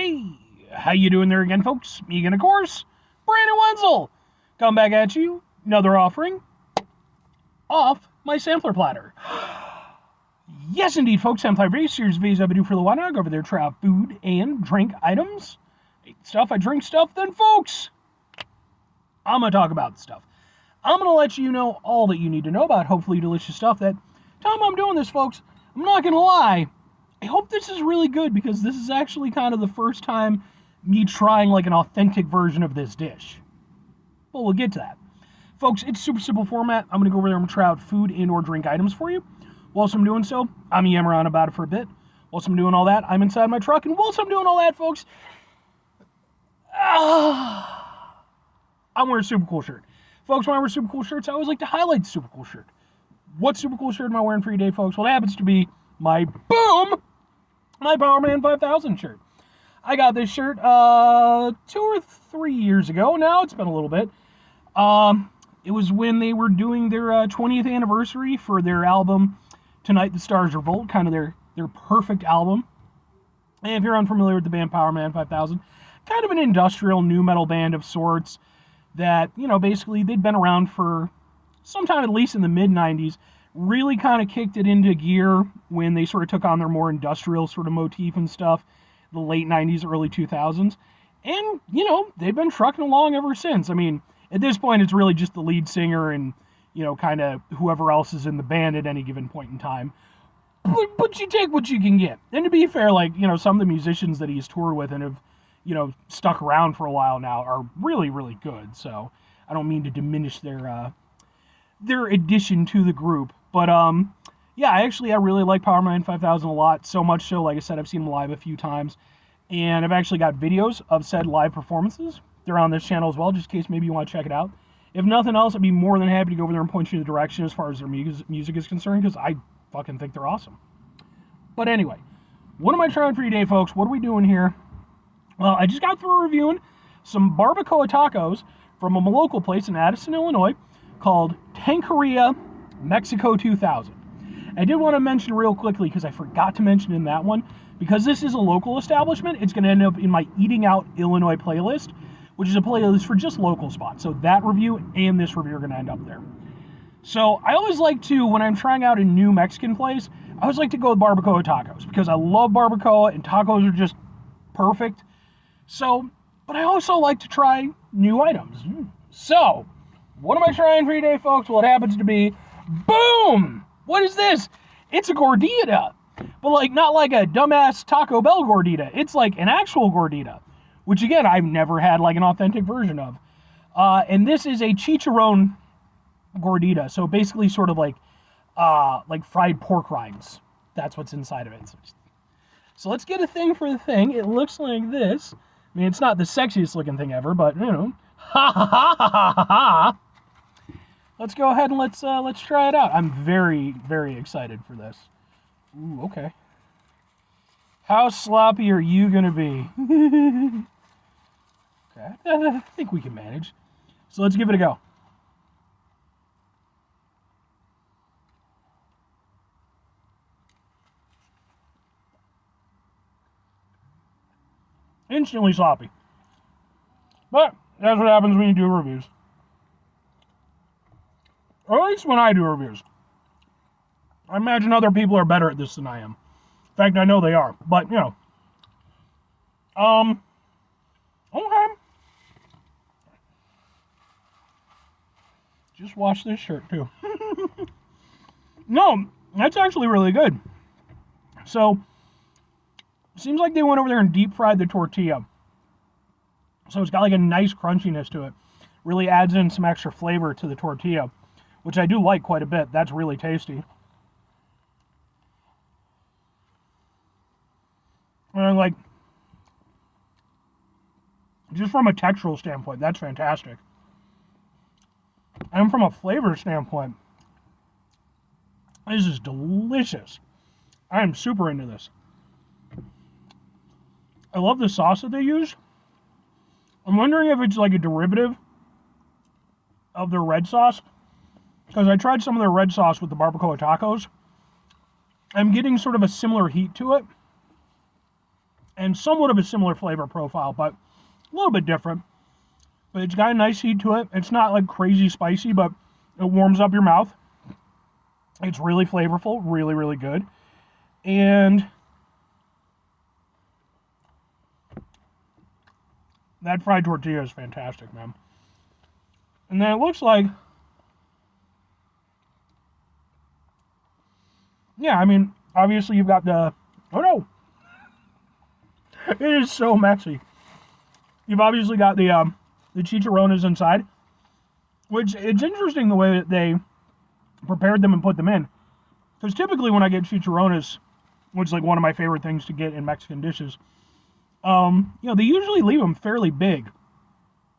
Hey, how you doing there again, folks? Me again, of course, Brandon Wenzel. Come back at you, another offering off my sampler platter. Yes, indeed, folks, sampler various series of videos I've been doing for the while now. I go over there, try out food and drink items. I eat stuff, I drink stuff, then, folks, I'm going to talk about stuff. I'm going to let you know all that you need to know about hopefully delicious stuff. That time I'm doing this, folks, I'm not going to lie, I hope this is really good because this is actually kind of the first time me trying like an authentic version of this dish. But we'll get to that. Folks, it's super simple format. I'm going to go over there and try out food and or drink items for you. Whilst I'm doing so, I'm yammering on about it for a bit. Whilst I'm doing all that, I'm inside my truck. And whilst I'm doing all that, folks, I'm wearing a super cool shirt. Folks, when I wear super cool shirts, I always like to highlight the super cool shirt. What super cool shirt am I wearing for you today, folks? Well, it happens to be my Powerman 5000 shirt. I got this shirt 2 or 3 years ago. Now it's been a little bit. It was when they were doing their 20th anniversary for their album Tonight the Stars Revolt, kind of their perfect album. And if you're unfamiliar with the band Powerman 5000, kind of an industrial nu metal band of sorts that, you know, basically they'd been around for sometime at least in the mid-90s, really kind of kicked it into gear when they sort of took on their more industrial sort of motif and stuff, the late 90s, early 2000s. And, you know, they've been trucking along ever since. I mean, at this point, it's really just the lead singer and, you know, kind of whoever else is in the band at any given point in time. But you take what you can get. And to be fair, like, you know, some of the musicians that he's toured with and have, you know, stuck around for a while now are really, really good. So I don't mean to diminish their addition to the group. But, yeah, I really like Powerman 5000 a lot. So much so, like I said, I've seen them live a few times. And I've actually got videos of said live performances. They're on this channel as well, just in case maybe you want to check it out. If nothing else, I'd be more than happy to go over there and point you in the direction as far as their music is concerned, because I fucking think they're awesome. But anyway, what am I trying for you today, folks? What are we doing here? Well, I just got through reviewing some barbacoa tacos from a local place in Addison, Illinois, called Taqueria Mexico 2000. I did want to mention real quickly, because I forgot to mention in that one, because this is a local establishment, it's going to end up in my Eating Out Illinois playlist, which is a playlist for just local spots. So that review and this review are going to end up there. So I always like to, when I'm trying out a new Mexican place, I always like to go with barbacoa tacos, because I love barbacoa and tacos are just perfect. So, but I also like to try new items. So, what am I trying for you today, folks? Well, it happens to be, boom! What is this? It's a gordita. But like, not like a dumbass Taco Bell gordita. It's like an actual gordita, which again, I've never had like an authentic version of. And this is a chicharrón gordita. So basically sort of like fried pork rinds. That's what's inside of it. So let's get a thing for the thing. It looks like this. I mean, it's not the sexiest looking thing ever, but you know, ha ha ha ha ha ha. Let's go ahead and let's try it out. I'm very, very excited for this. Ooh, okay. How sloppy are you gonna be? Okay, I think we can manage. So let's give it a go. Instantly sloppy. But that's what happens when you do reviews. Or at least when I do reviews. I imagine other people are better at this than I am. In fact, I know they are. But, you know. Okay. Just wash this shirt, too. No, that's actually really good. So, seems like they went over there and deep fried the tortilla. So it's got like a nice crunchiness to it. Really adds in some extra flavor to the tortilla, which I do like quite a bit. That's really tasty. And like, just from a textural standpoint, that's fantastic. And from a flavor standpoint, this is delicious. I am super into this. I love the sauce that they use. I'm wondering if it's like a derivative of their red sauce, because I tried some of their red sauce with the barbacoa tacos. I'm getting sort of a similar heat to it. and somewhat of a similar flavor profile, but a little bit different. But it's got a nice heat to it. It's not like crazy spicy, but it warms up your mouth. It's really flavorful, really, really good. And that fried tortilla is fantastic, man. And then it looks like, yeah, I mean, obviously you've got the, oh no, it is so messy. You've obviously got the chicharrones inside, which it's interesting the way that they prepared them and put them in. Because typically when I get chicharrones, which is like one of my favorite things to get in Mexican dishes, they usually leave them fairly big.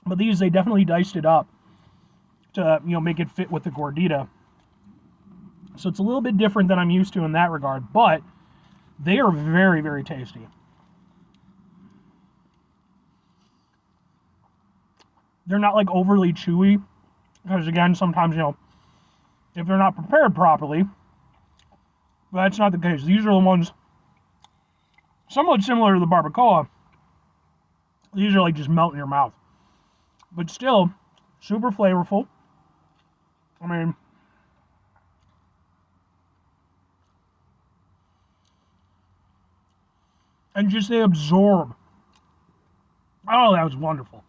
But these, they definitely diced it up to, make it fit with the gordita. So it's a little bit different than I'm used to in that regard, but they are very, very tasty. They're not like overly chewy, because again, sometimes, if they're not prepared properly, but that's not the case. These are the ones somewhat similar to the barbacoa. These are like just melt in your mouth, but still super flavorful. I mean, and just they absorb. Oh, that was wonderful.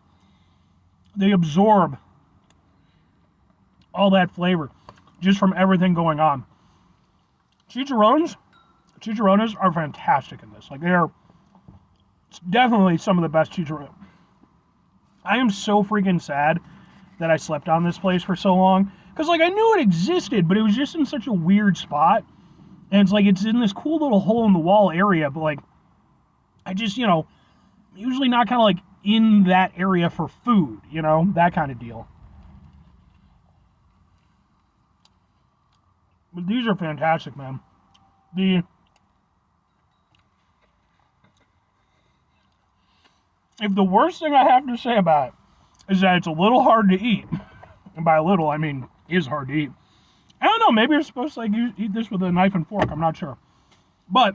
They absorb all that flavor just from everything going on. Chicharrones are fantastic in this. Like, they are definitely some of the best chicharrones. I am so freaking sad that I slept on this place for so long. Because, like, I knew it existed, but it was just in such a weird spot. And it's like, it's in this cool little hole in the wall area, but, like, I just, usually not kind of, like, in that area for food, that kind of deal. But these are fantastic, man. If the worst thing I have to say about it is that it's a little hard to eat, and by a little, I mean, it is hard to eat. I don't know, maybe you're supposed to, like, eat this with a knife and fork, I'm not sure. But,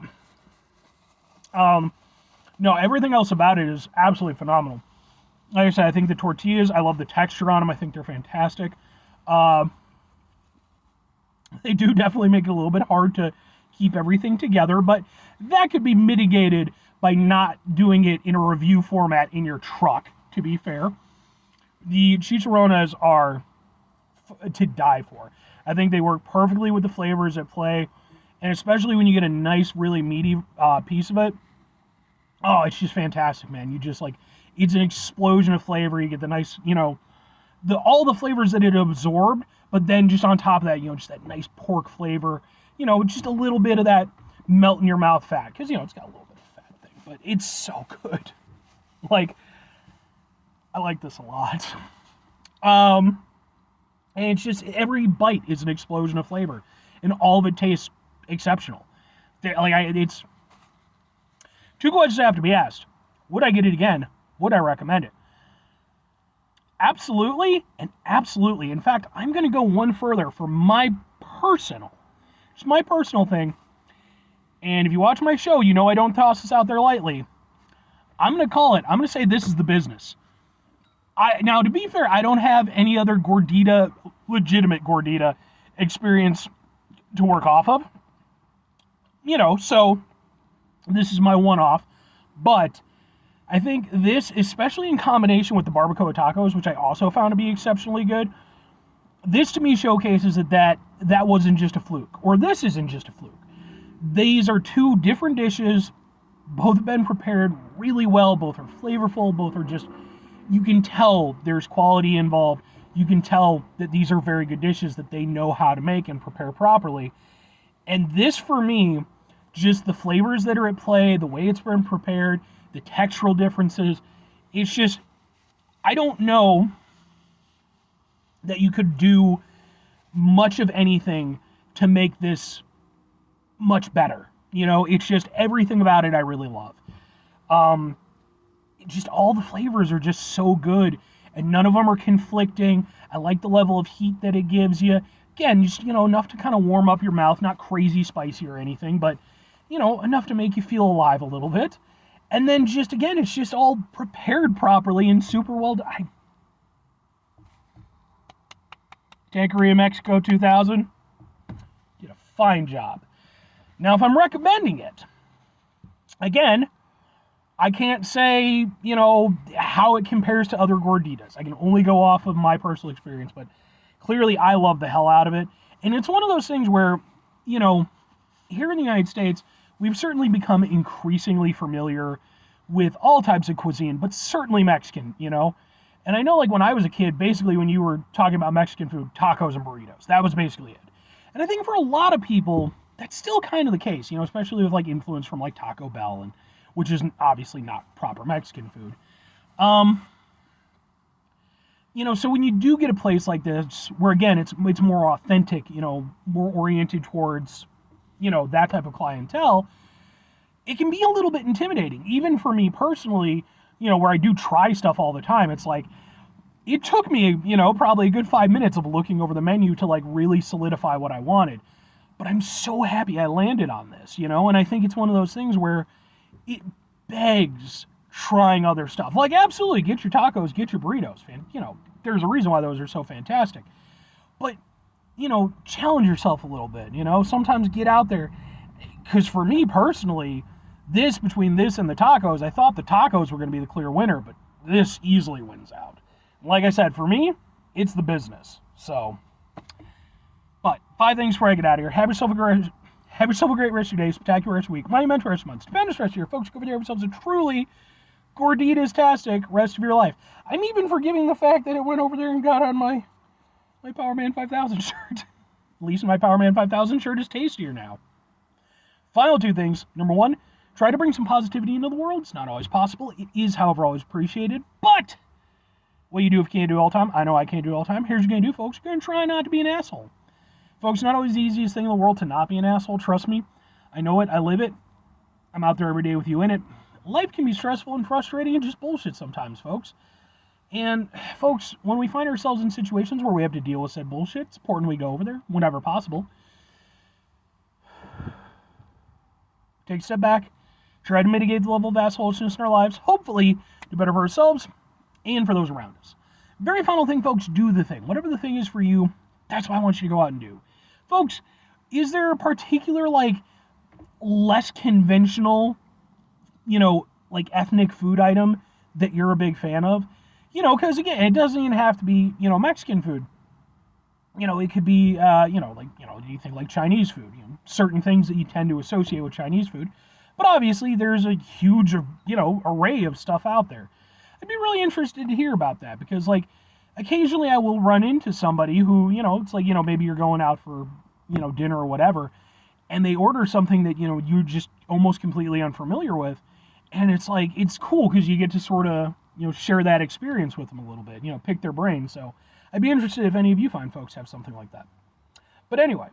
no, everything else about it is absolutely phenomenal. Like I said, I think the tortillas, I love the texture on them. I think they're fantastic. They do definitely make it a little bit hard to keep everything together, but that could be mitigated by not doing it in a review format in your truck, to be fair. The chicharrones are to die for. I think they work perfectly with the flavors at play, and especially when you get a nice, really meaty piece of it. Oh, it's just fantastic, man. You just, like, it's an explosion of flavor. You get the nice, all the flavors that it absorbed, but then just on top of that, just that nice pork flavor, just a little bit of that melt in your mouth fat, because, it's got a little bit of fat thing, but it's so good. Like, I like this a lot. And it's just, every bite is an explosion of flavor, and all of it tastes exceptional. It's two questions have to be asked. Would I get it again? Would I recommend it? Absolutely, and absolutely. In fact, I'm going to go one further for my personal thing. And if you watch my show, I don't toss this out there lightly. I'm going to say this is the business. Now, to be fair, I don't have any other legitimate gordita experience to work off of. So this is my one-off. But I think this, especially in combination with the barbacoa tacos, which I also found to be exceptionally good, this to me showcases that wasn't just a fluke, or this isn't just a fluke. These are two different dishes, both have been prepared really well, both are flavorful, both are just, you can tell there's quality involved, you can tell that these are very good dishes that they know how to make and prepare properly. And this, for me, just the flavors that are at play, the way it's been prepared, the textural differences, it's just, I don't know that you could do much of anything to make this much better. It's just, everything about it I really love. Just all the flavors are just so good, and none of them are conflicting. I like the level of heat that it gives you. Again, just, enough to kind of warm up your mouth, not crazy spicy or anything, but, enough to make you feel alive a little bit. And then just, again, it's just all prepared properly and super well done. Taqueria Mexico 2000 did a fine job. Now, if I'm recommending it, again, I can't say, how it compares to other Gorditas. I can only go off of my personal experience, but clearly I love the hell out of it. And it's one of those things where, here in the United States, we've certainly become increasingly familiar with all types of cuisine, but certainly Mexican, And I know, like, when I was a kid, basically when you were talking about Mexican food, tacos and burritos. That was basically it. And I think for a lot of people, that's still kind of the case, especially with, like, influence from, like, Taco Bell, and which is obviously not proper Mexican food. So when you do get a place like this, where, again, it's more authentic, more oriented towards, that type of clientele, it can be a little bit intimidating. Even for me personally, where I do try stuff all the time, it's like, it took me, probably a good 5 minutes of looking over the menu to, like, really solidify what I wanted. But I'm so happy I landed on this, and I think it's one of those things where it begs trying other stuff. Like, absolutely, get your tacos, get your burritos, there's a reason why those are so fantastic. But, challenge yourself a little bit, sometimes get out there. Because for me personally, between this and the tacos, I thought the tacos were going to be the clear winner, but this easily wins out. Like I said, for me, it's the business. So, but 5 things before I get out of here. Have yourself a great rest of your day, spectacular rest of your week, monumental rest of your month, stupendous rest of your year. Folks, go over there, have yourselves a truly Gorditas-tastic rest of your life. I'm even forgiving the fact that it went over there and got on my Power Man 5000 shirt. At least my Power Man 5000 shirt is tastier now. Final 2 things. Number 1, try to bring some positivity into the world. It's not always possible. It is, however, always appreciated. But what you do if you can't do it all the time, I know I can't do it all the time. Here's what you're going to do, folks. You're going to try not to be an asshole. Folks, it's not always the easiest thing in the world to not be an asshole. Trust me. I know it. I live it. I'm out there every day with you in it. Life can be stressful and frustrating and just bullshit sometimes, folks. And, folks, when we find ourselves in situations where we have to deal with said bullshit, it's important we go over there whenever possible. Take a step back. Try to mitigate the level of assholishness in our lives. Hopefully, do better for ourselves and for those around us. Very final thing, folks, do the thing. Whatever the thing is for you, that's what I want you to go out and do. Folks, is there a particular, like, less conventional, like, ethnic food item that you're a big fan of? Because, again, it doesn't even have to be, Mexican food. It could be, do you think, like, Chinese food? Certain things that you tend to associate with Chinese food. But obviously, there's a huge, array of stuff out there. I'd be really interested to hear about that, because, like, occasionally I will run into somebody who, it's like, maybe you're going out for, dinner or whatever, and they order something that, you're just almost completely unfamiliar with, and it's like, it's cool because you get to sort of, share that experience with them a little bit, pick their brain. So I'd be interested if any of you fine folks have something like that. But anyway,